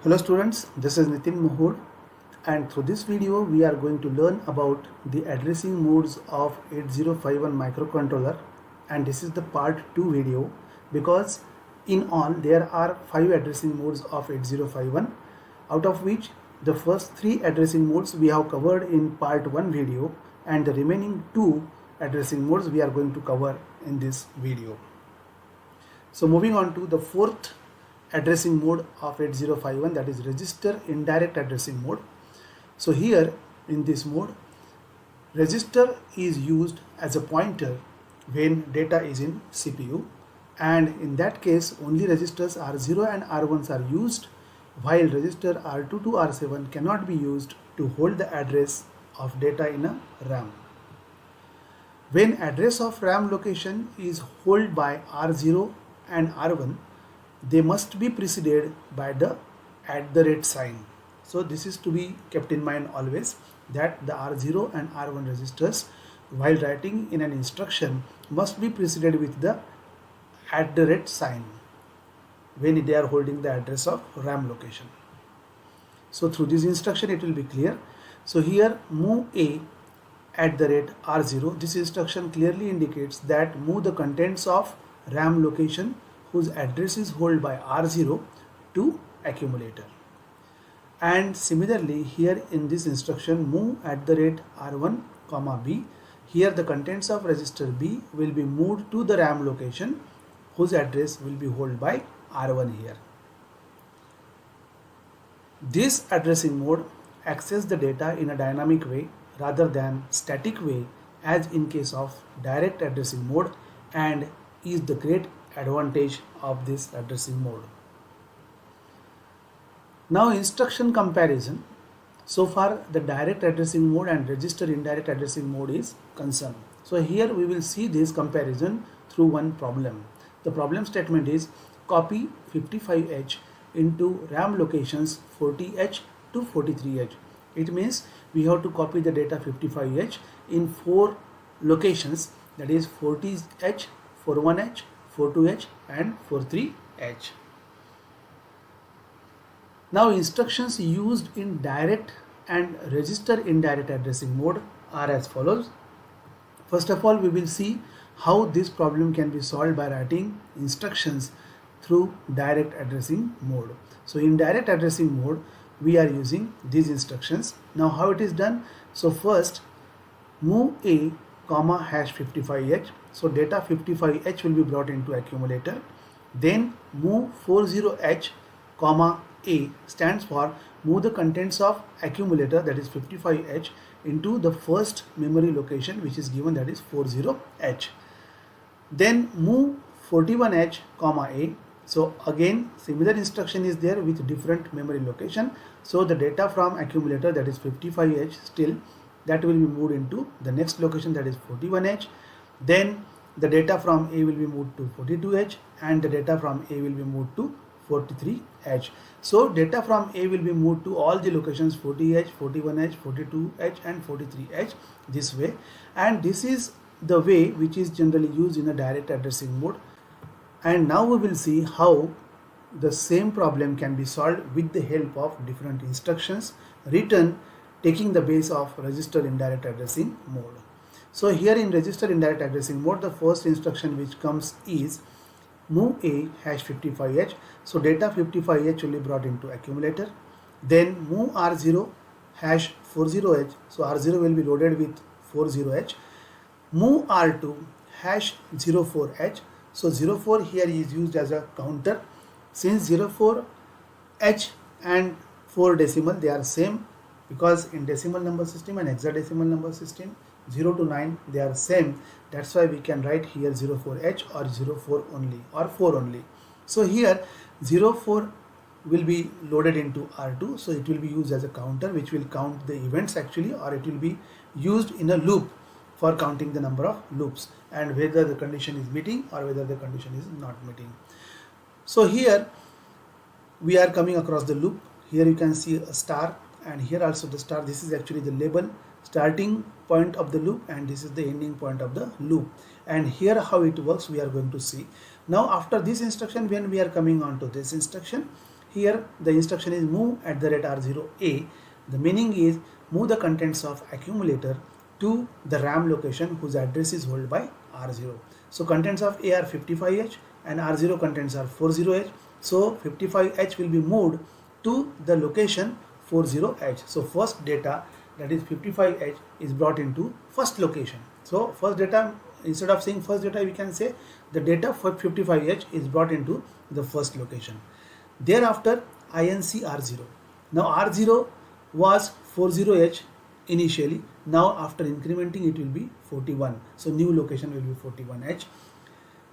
Hello students, this is Niteen Mohod, and through this video we are going to learn about the addressing modes of 8051 microcontroller, and this is the part 2 video because in all there are 5 addressing modes of 8051, out of which the first 3 addressing modes we have covered in part 1 video and the remaining 2 addressing modes we are going to cover in this video. So moving on to the fourth addressing mode of 8051, that is register indirect addressing mode. So here in this mode, register is used as a pointer when data is in CPU, and in that case only registers R0 and R1s are used, while register R2 to R7 cannot be used to hold the address of data in a RAM. When address of RAM location is held by R0 and R1, they must be preceded by the @ sign. So this is to be kept in mind always, that the R0 and R1 registers while writing in an instruction must be preceded with the @ sign when they are holding the address of RAM location. So through this instruction it will be clear. So here move A @R0, this instruction clearly indicates that move the contents of RAM location whose address is held by R0 to accumulator. And similarly here in this instruction move @R1, B, here the contents of register B will be moved to the RAM location whose address will be held by R1 here. This addressing mode accesses the data in a dynamic way rather than static way as in case of direct addressing mode, and is the great advantage of this addressing mode. Now instruction comparison. So far the direct addressing mode and register indirect addressing mode is concerned. So here we will see this comparison through one problem. The problem statement is copy 55H into RAM locations 40H to 43H. It means we have to copy the data 55H in 4 locations, that is 40H, 41H, 42H and 43H. Now instructions used in direct and register indirect addressing mode are as follows. First of all, we will see how this problem can be solved by writing instructions through direct addressing mode. So in direct addressing mode we are using these instructions. Now how it is done? So first move A, #55H. So data 55H will be brought into accumulator. Then move 40H, A stands for move the contents of accumulator, that is 55H, into the first memory location which is given, that is 40H. Then move 41H, A. So again similar instruction is there with different memory location. So the data from accumulator, that is 55H, still that will be moved into the next location, that is 41H. Then the data from A will be moved to 42H and the data from A will be moved to 43H. So data from A will be moved to all the locations 40H, 41H, 42H and 43H this way, and this is the way which is generally used in a direct addressing mode. And now we will see how the same problem can be solved with the help of different instructions written taking the base of register indirect addressing mode. So here in register indirect addressing mode, the first instruction which comes is move A #55H. So data 55H will be brought into accumulator. Then move R0 #40H. So R0 will be loaded with 40H. Move R2 #04H. So 04 here is used as a counter. Since 04H and 4 decimal they are same, because in decimal number system and hexadecimal number system 0 to 9 they are same. That's why we can write here 04H or 04 only or 4 only. So here 04 will be loaded into R2, so it will be used as a counter which will count the events actually, or it will be used in a loop for counting the number of loops and whether the condition is meeting or whether the condition is not meeting. So here we are coming across the loop. Here you can see a star, and here also the star. This is actually the label starting point of the loop and this is the ending point of the loop. And here how it works we are going to see. Now after this instruction, when we are coming on to this instruction, here the instruction is move at the rate R0A. The meaning is move the contents of accumulator to the RAM location whose address is held by R0. So contents of A are 55H and R0 contents are 40H. So 55H will be moved to the location 40H. So first data, that is 55H, is brought into first location. So first data, instead of saying first data, we can say the data for 55H is brought into the first location. Thereafter INC R0. Now R0 was 40H initially. Now after incrementing it will be 41. So new location will be 41H.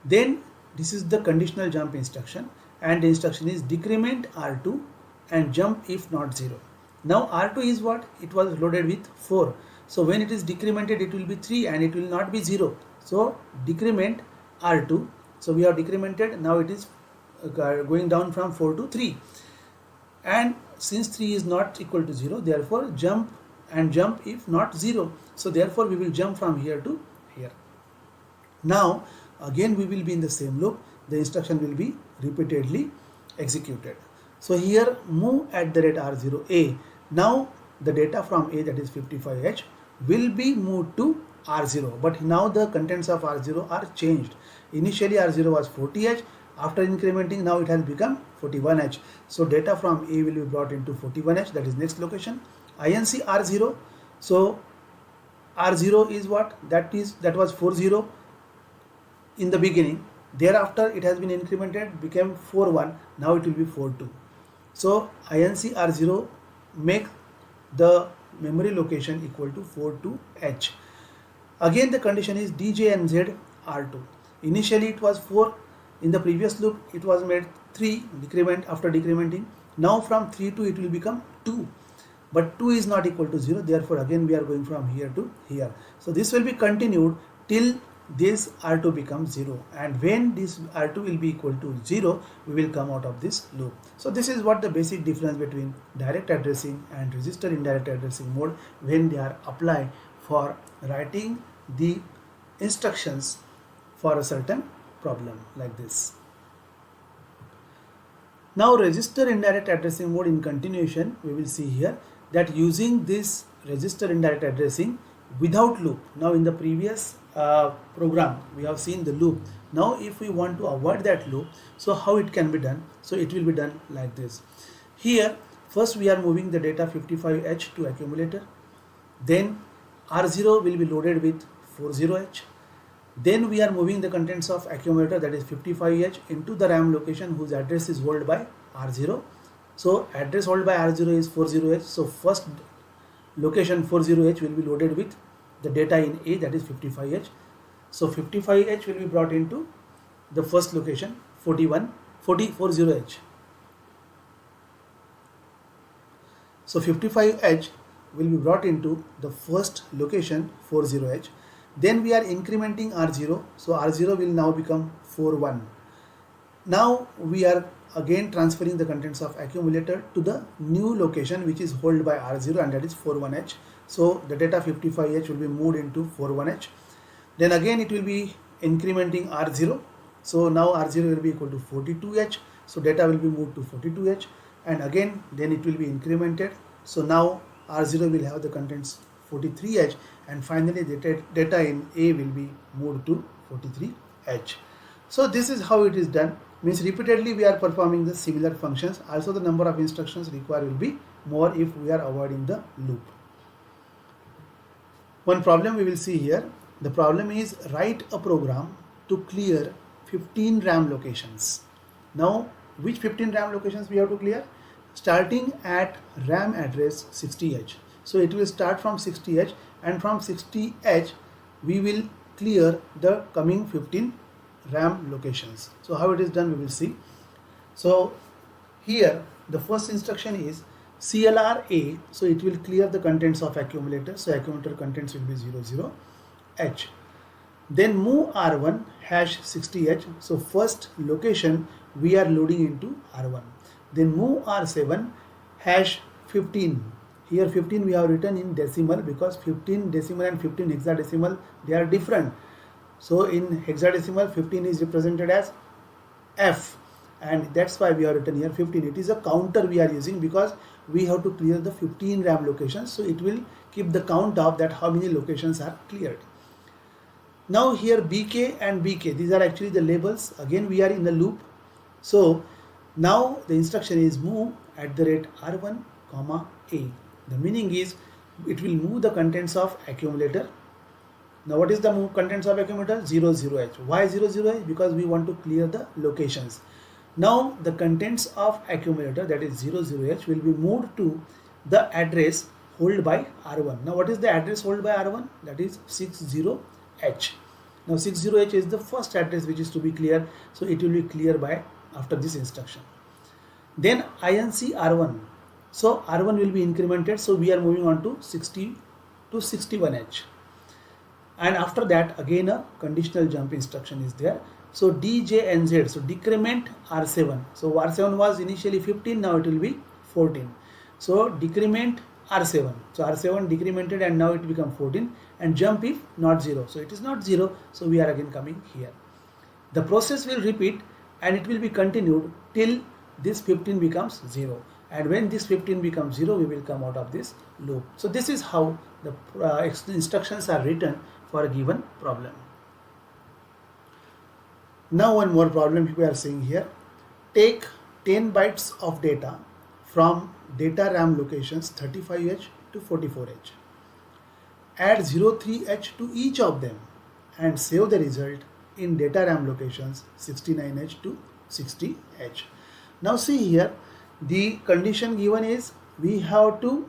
Then this is the conditional jump instruction, and the instruction is decrement R2 and jump if not 0. Now R2 is what? It was loaded with 4. So when it is decremented it will be 3 and it will not be 0. So decrement R2. So we have decremented, now it is going down from 4 to 3. And since 3 is not equal to 0, therefore jump and jump if not 0. So therefore we will jump from here to here. Now again we will be in the same loop. The instruction will be repeatedly executed. So here move at the rate R0A. Now the data from A, that is 55H, will be moved to R0, but now the contents of R0 are changed. Initially R0 was 40H, after incrementing now it has become 41H. So data from A will be brought into 41H, that is next location. INC R0. So R0 is what? That was 40 in the beginning. Thereafter it has been incremented, became 41. Now it will be 42. So INC R0 make the memory location equal to 42H. Again the condition is DJ and Z R2. Initially it was 4. In the previous loop it was made 3 decrement after decrementing. Now from 3 to it will become 2. But 2 is not equal to 0. Therefore again we are going from here to here. So this will be continued till this R2 becomes 0, and when this R2 will be equal to 0, we will come out of this loop. So this is what the basic difference between direct addressing and resistor indirect addressing mode when they are applied for writing the instructions for a certain problem like this. Now resistor indirect addressing mode, in continuation we will see here that using this resistor indirect addressing without loop. Now in the previous program we have seen the loop. Now if we want to avoid that loop, so how it can be done? So it will be done like this. Here first we are moving the data 55H to accumulator, then R0 will be loaded with 40H, then we are moving the contents of accumulator, that is 55H, into the RAM location whose address is held by R0. So address held by R0 is 40H. So first location 40H will be loaded with the data in A, that is 55H. So 55H will be brought into the first location 40H. So 55H will be brought into the first location 40H. Then we are incrementing R0. So R0 will now become 41. Now we are again transferring the contents of accumulator to the new location which is held by R0, and that is 41H. So the data 55H will be moved into 41H. Then again it will be incrementing R0. So now R0 will be equal to 42H. So data will be moved to 42H, and again then it will be incremented. So now R0 will have the contents 43H, and finally the data in A will be moved to 43H. So this is how it is done. Means repeatedly we are performing the similar functions. Also the number of instructions required will be more if we are avoiding the loop. One problem we will see here. The problem is write a program to clear 15 RAM locations. Now which 15 RAM locations we have to clear? Starting at RAM address 60H. So it will start from 60H, and from 60H we will clear the coming 15 RAM locations. So how it is done we will see. So here the first instruction is CLR A. So it will clear the contents of accumulator. So accumulator contents will be 00H. Then move R1 hash 60H. So first location we are loading into R1. Then move R7 hash 15. Here 15 we have written in decimal because 15 decimal and 15 hexadecimal, they are different. So in hexadecimal 15 is represented as F, and that's why we have written here 15. It is a counter we are using because we have to clear the 15 RAM locations, so it will keep the count of that how many locations are cleared. Now here BK and BK, these are actually the labels. Again we are in the loop. So now the instruction is move @R1, A. The meaning is it will move the contents of accumulator. Now what is the contents of accumulator? 00H. Why 00H? Because we want to clear the locations. Now the contents of accumulator, that is 00H, will be moved to the address held by R1. Now what is the address held by R1? That is 60H. Now 60H is the first address which is to be cleared, so it will be clear by after this instruction. Then INC R1. So R1 will be incremented, so we are moving on to 60 to 61H. And after that again a conditional jump instruction is there. So DJNZ, so decrement R7. So R7 was initially 15, now it will be 14. So decrement R7. So R7 decremented and now it become 14, and jump if not 0. So it is not 0, so we are again coming here. The process will repeat and it will be continued till this 15 becomes 0. And when this 15 becomes 0, we will come out of this loop. So this is how the instructions are written for a given problem. Now one more problem we are seeing here. Take 10 bytes of data from data RAM locations 35H to 44H. Add 03H to each of them and save the result in data RAM locations 69H to 60H. Now see here, the condition given is we have to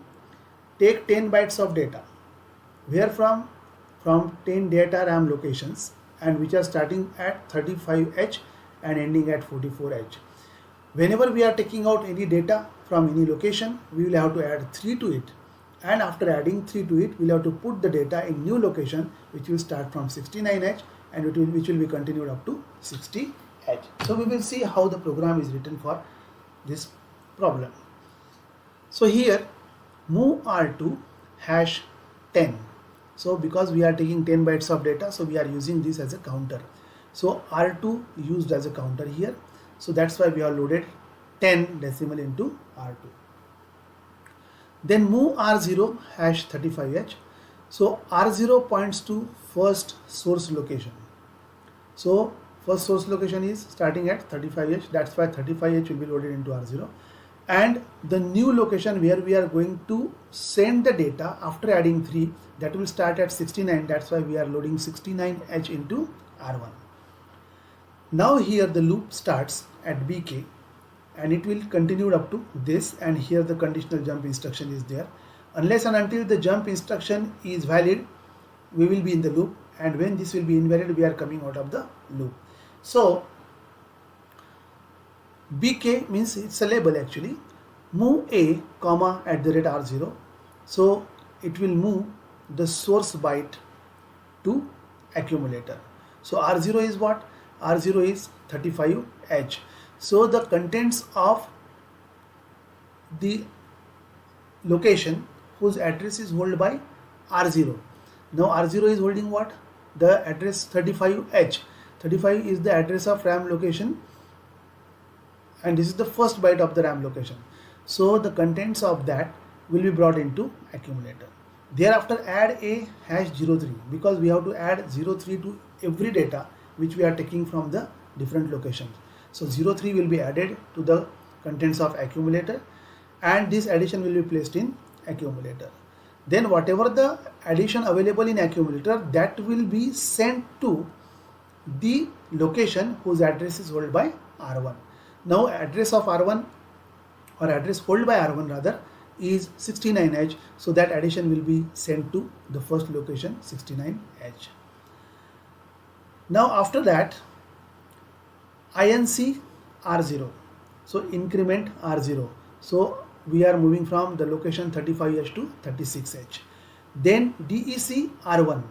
take 10 bytes of data. Where from? From 10 data RAM locations, and which are starting at 35H and ending at 44H. Whenever we are taking out any data from any location, we will have to add 3 to it, and after adding 3 to it, we will have to put the data in new location which will start from 69H and which will be continued up to 60H. So we will see how the program is written for this problem. So here move R2 #10. So because we are taking 10 bytes of data, so we are using this as a counter. So R2 used as a counter here. So that's why we have loaded 10 decimal into R2. Then move R0 #35H. So R0 points to first source location. So first source location is starting at 35H. That's why 35H will be loaded into R0. And the new location where we are going to send the data after adding 3, that will start at 69. That's why we are loading 69H into R1. Now here the loop starts at BK and it will continue up to this, and here the conditional jump instruction is there. Unless and until the jump instruction is valid, we will be in the loop, and when this will be invalid, we are coming out of the loop. So BK means it's a label actually. Move A, @R0. So it will move the source byte to accumulator. So R0 is what? R0 is 35H. So the contents of the location whose address is held by R0. Now R0 is holding what? The address 35H. 35 is the address of RAM location, and this is the first byte of the RAM location. So the contents of that will be brought into accumulator. Thereafter add a #03, because we have to add 03 to every data which we are taking from the different locations. So 03 will be added to the contents of accumulator, and this addition will be placed in accumulator. Then whatever the addition available in accumulator, that will be sent to the location whose address is held by R1. Now address of R1, or address held by R1 rather, is 69H, so that addition will be sent to the first location 69H. Now after that INC R0, so increment R0. So we are moving from the location 35H to 36H. Then DEC R1.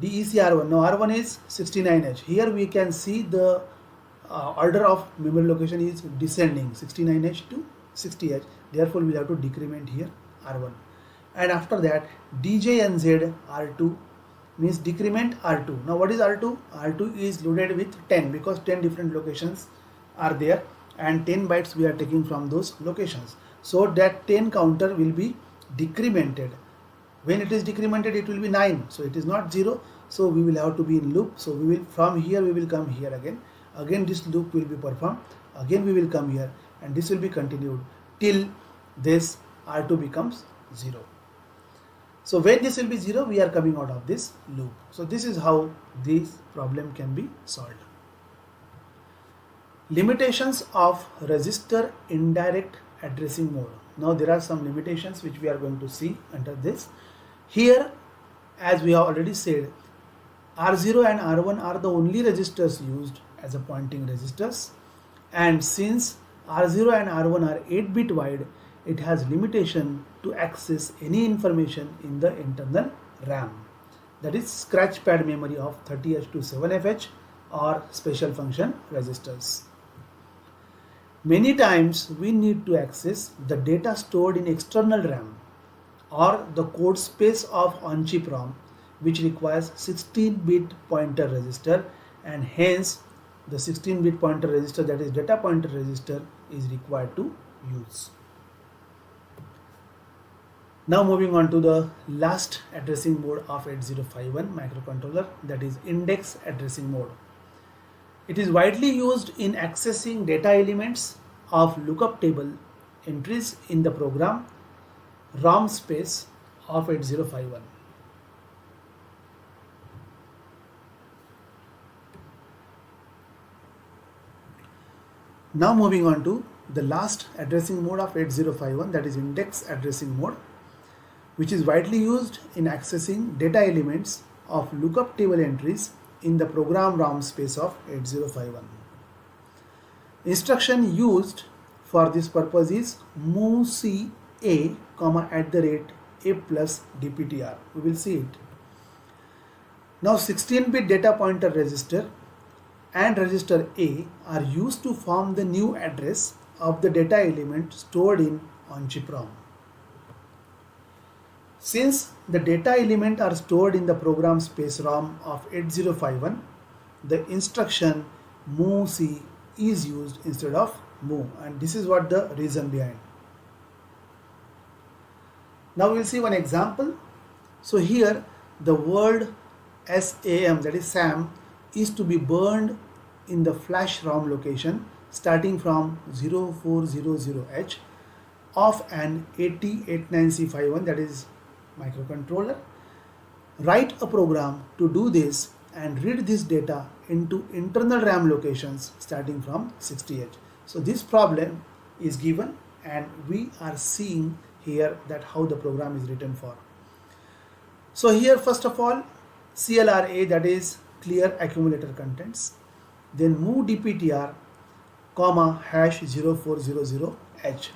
DEC R1. Now R1 is 69H. Here we can see the order of memory location is descending 69H to 60H. Therefore we have to decrement here R1. And after that DJNZ R2 means decrement R2. Now what is R2? R2 is loaded with 10, because 10 different locations are there and 10 bytes we are taking from those locations. So that 10 counter will be decremented. When it is decremented, it will be 9. So it is not 0. So we will have to be in loop. So we will, from here we will come here again. Again this loop will be performed. Again we will come here and this will be continued till this R2 becomes 0. So when this will be 0, we are coming out of this loop. So this is how this problem can be solved. Limitations of resistor indirect addressing mode. Now there are some limitations which we are going to see under this. Here, as we have already said, R0 and R1 are the only resistors used as a pointing resistors, and since R0 and R1 are 8-bit wide, it has limitation to access any information in the internal RAM, that is scratch pad memory of 30H to 7FH or special function resistors. Many times we need to access the data stored in external RAM or the code space of on-chip ROM, which requires 16-bit pointer register, and hence the 16-bit pointer register, that is data pointer register, is required to use. Now moving on to the last addressing mode of 8051 microcontroller, that is index addressing mode. It is widely used in accessing data elements of lookup table entries in the program ROM space of 8051. Now moving on to the last addressing mode of 8051, that is index addressing mode, which is widely used in accessing data elements of lookup table entries in the program ROM space of 8051. Instruction used for this purpose is MOVC A, @A plus DPTR. We will see it. Now 16-bit data pointer register and register A are used to form the new address of the data element stored in on-chip ROM. Since the data element are stored in the program space ROM of 8051, the instruction MOVC is used instead of move, and this is what the reason behind. Now we will see one example. So here the word SAM, that is SAM, is to be burned in the flash ROM location starting from 0400H of an 8089C51, that is microcontroller. Write a program to do this and read this data into internal RAM locations starting from 60H. So this problem is given and we are seeing here that how the program is written for. So here first of all CLRA, that is clear accumulator contents, then move DPTR comma #0400H.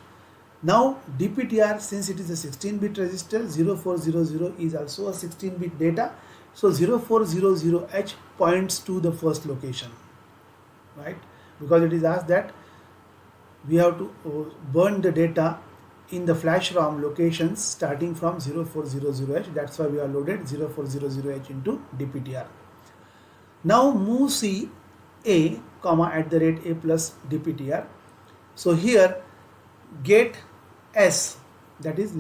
Now DPTR, since it is a 16-bit register, 0400 is also a 16-bit data, so 0400H points to the first location, right? Because it is asked that we have to burn the data in the flash ROM locations starting from 0400H, that's why we are loaded 0400H into DPTR. Now move C A, @A plus DPTR. So here get S, that is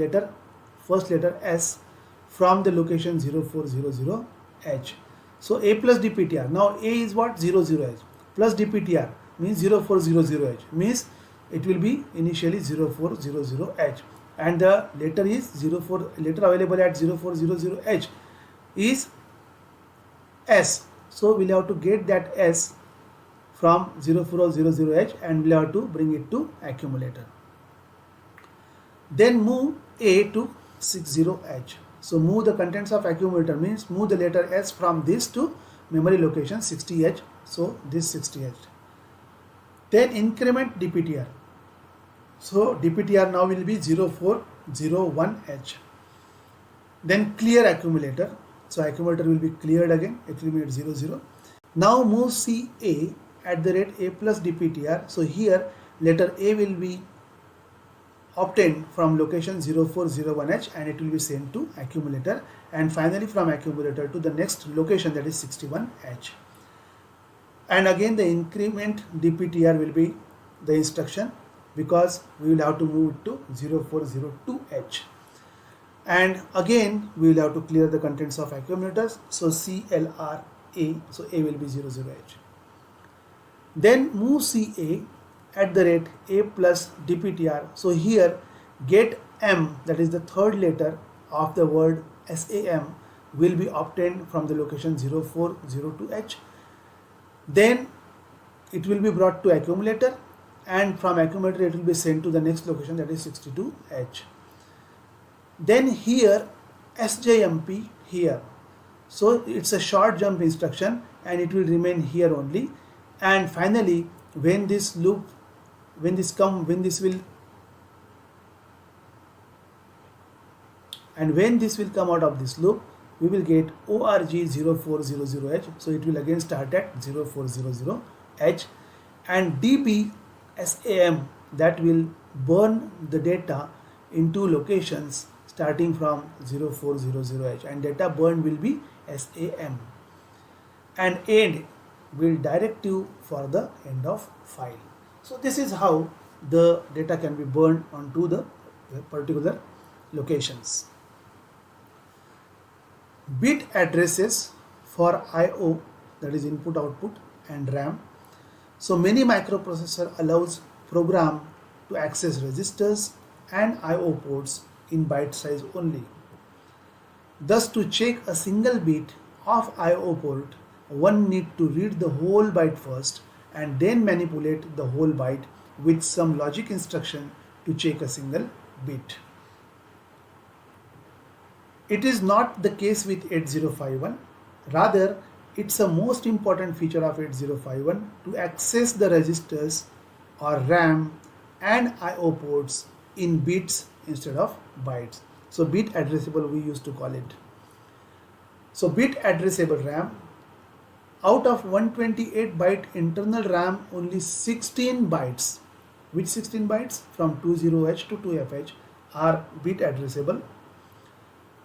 first letter S from the location 0400H. So A plus DPTR. Now A is what? 00H plus DPTR means 0400H, means it will be initially 0400H, and the letter is letter available at 0400H is S. So we'll have to get that S from 0400H and we'll have to bring it to accumulator. Then move A to 60H. So move the contents of accumulator means move the letter S from this to memory location 60H. So this 60H. Then increment DPTR. So DPTR now will be 0401H. Then clear accumulator. So accumulator will be cleared again. It will be at 00. Now move CA @A plus DPTR. So here letter A will be obtained from location 0401H and it will be sent to accumulator, and finally from accumulator to the next location, that is 61H. And again the increment dptr will be the instruction, because we will have to move it to 0402H. And again we will have to clear the contents of accumulators, so CLR A, so A will be 00H. Then move CA at the rate A plus dptr, so here get M, that is the third letter of the word SAM, will be obtained from the location 0402H. Then it will be brought to accumulator, and from accumulator it will be sent to the next location, that is 62H. Then here SJMP here, so it's a short jump instruction and it will remain here only. And finally when this will come out of this loop, we will get ORG 0400H, so it will again start at 0400H, and DB SAM, that will burn the data into locations starting from 0400H, and data burn will be SAM, and end will direct you for the end of file. So this is how the data can be burned onto the particular locations. Bit addresses for I/O, that is input output, and RAM. So many microprocessor allows program to access registers and I/O ports in byte size only. Thus, to check a single bit of I/O port, one need to read the whole byte first and then manipulate the whole byte with some logic instruction to check a single bit. It is not the case with 8051. Rather, it's a most important feature of 8051 to access the registers or RAM and I/O ports in bits instead of bytes. So bit addressable we used to call it. So bit addressable RAM, out of 128 byte internal RAM, only 16 bytes, which 16 bytes from 20H to 2FH are bit addressable.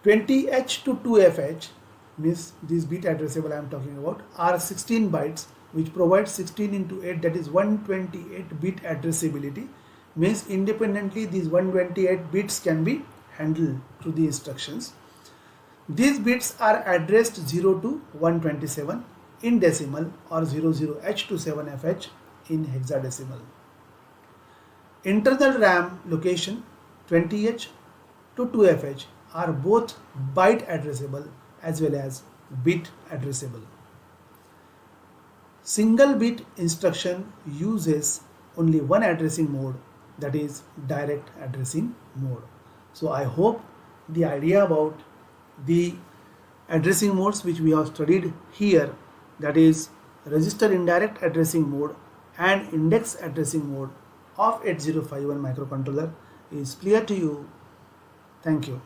20H to 2FH means this bit addressable I am talking about are 16 bytes, which provides 16 into 8, that is 128 bit addressability. Means independently these 128 bits can be handled through the instructions. These bits are addressed 0 to 127 in decimal or 00H to 7FH in hexadecimal. Internal RAM location 20H to 2FH are both byte addressable as well as bit addressable. Single bit instruction uses only one addressing mode, that is direct addressing mode. So I hope the idea about the addressing modes which we have studied here, that is register indirect addressing mode and index addressing mode of 8051 microcontroller, is clear to you. Thank you.